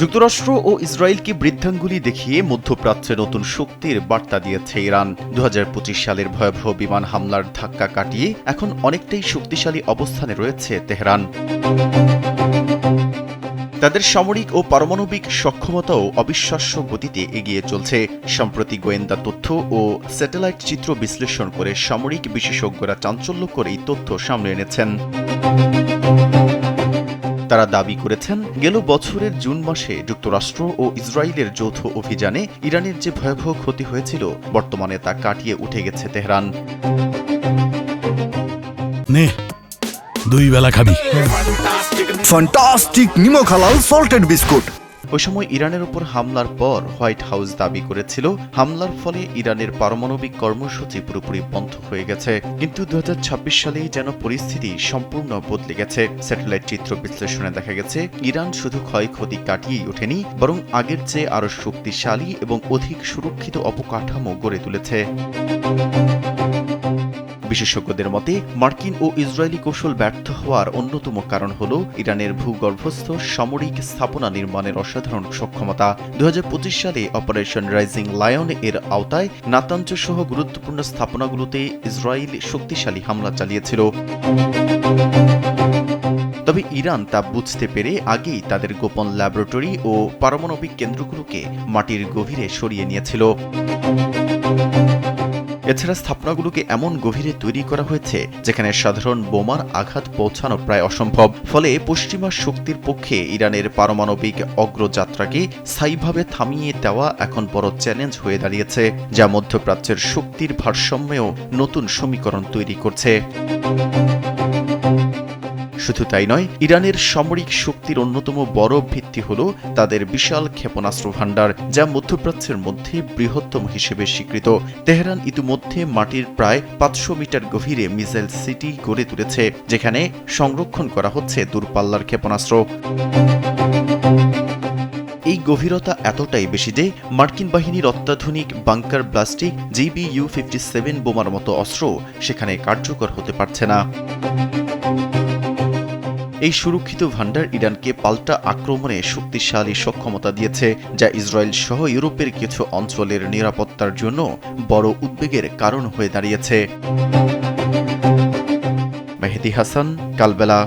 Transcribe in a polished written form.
যুক্তরাষ্ট্র ও ইসরায়েলকে বৃদ্ধাঙ্গুলি দেখিয়ে মধ্যপ্রাচ্যে নতুন শক্তির বার্তা দিয়েছে ইরান। ২০২৫ সালের ভয়াবহ বিমান হামলার ধাক্কা কাটিয়ে এখন অনেকটাই শক্তিশালী অবস্থানে রয়েছে তেহরান। তাদের সামরিক ও পারমাণবিক সক্ষমতাও অবিশ্বাস্য গতিতে এগিয়ে চলছে। সম্প্রতি গোয়েন্দা তথ্য ও স্যাটেলাইট চিত্র বিশ্লেষণ করে সামরিক বিশেষজ্ঞরা চাঞ্চল্যকর এই তথ্য সামনে এনেছেন। তারা দাবি করেছেন, গেল বছরের জুন মাসে যুক্তরাষ্ট্র ও ইসরায়েলের যৌথ অভিযানে ইরানের যে ভয়াবহ ক্ষতি হয়েছিল, বর্তমানে তা কাটিয়ে উঠে গেছে তেহরান। নে, দুই বেলা খাবি। ফ্যান্টাস্টিক নিমক হালাল সল্টেড বিস্কুট। ওই সময় ইরানের উপর হামলার পর হোয়াইট হাউস দাবি করেছিল, হামলার ফলে ইরানের পারমাণবিক কর্মসূচি পুরোপুরি বন্ধ হয়ে গেছে। কিন্তু ২০২৬ সালেই যেন পরিস্থিতি সম্পূর্ণ বদলে গেছে। স্যাটেলাইট চিত্র বিশ্লেষণে দেখা গেছে, ইরান শুধু ক্ষয়ক্ষতি কাটিয়েই ওঠেনি, বরং আগের চেয়ে আরও শক্তিশালী এবং অধিক সুরক্ষিত অবকাঠামো গড়ে তুলেছে। বিশেষজ্ঞদের মতে, মার্কিন ও ইসরায়েলি কৌশল ব্যর্থ হওয়ার অন্যতম কারণ হল ইরানের ভূগর্ভস্থ সামরিক স্থাপনা নির্মাণের অসাধারণ সক্ষমতা। ২০২৫ সালে অপারেশন রাইজিং লায়ন এর আওতায় নাতাঞ্জ সহ গুরুত্বপূর্ণ স্থাপনাগুলোতে ইসরায়েল শক্তিশালী হামলা চালিয়েছিল। তবে ইরান তা বুঝতে পেরে আগেই তাদের গোপন ল্যাবরেটরি ও পারমাণবিক কেন্দ্রগুলোকে মাটির গভীরে সরিয়ে নিয়েছিল। এছাড়া স্থাপনাগুলোকে এমন গভীরে তৈরি করা হয়েছে যেখানে সাধারণ বোমার আঘাত পৌঁছানো প্রায় অসম্ভব। ফলে পশ্চিমা শক্তির পক্ষে ইরানের পারমাণবিক অগ্রযাত্রাকে স্থায়ীভাবে থামিয়ে দেওয়া এখন বড় চ্যালেঞ্জ হয়ে দাঁড়িয়েছে, যা মধ্যপ্রাচ্যের শক্তির ভারসাম্যেও নতুন সমীকরণ তৈরি করছে। শুধু তাই নয়, ইরানের সামরিক শক্তির অন্যতম বড় ভিত্তি হল তাদের বিশাল ক্ষেপণাস্ত্র ভাণ্ডার, যা মধ্যপ্রাচ্যের মধ্যে বৃহত্তম হিসেবে স্বীকৃত। তেহরান ইতিমধ্যে মাটির প্রায় ৫০০ মিটার গভীরে মিসাইল সিটি গড়ে তুলেছে, যেখানে সংরক্ষণ করা হচ্ছে দূরপাল্লার ক্ষেপণাস্ত্র। এই গভীরতা এতটাই বেশি যে মার্কিন বাহিনীর অত্যাধুনিক বাংকার ব্লাস্টিক GBU-57 বোমার মতো অস্ত্র সেখানে কার্যকর হতে পারছে না। এই সুরক্ষিত ভাণ্ডার ইরানকে পাল্টা আক্রমণে শক্তিশালী সক্ষমতা দিয়েছে, যা ইসরায়েল সহ ইউরোপের কিছু অঞ্চলের নিরাপত্তার জন্য বড় উদ্বেগের কারণ হয়ে দাঁড়িয়েছে। মেহেদী হাসান, কালবেলা।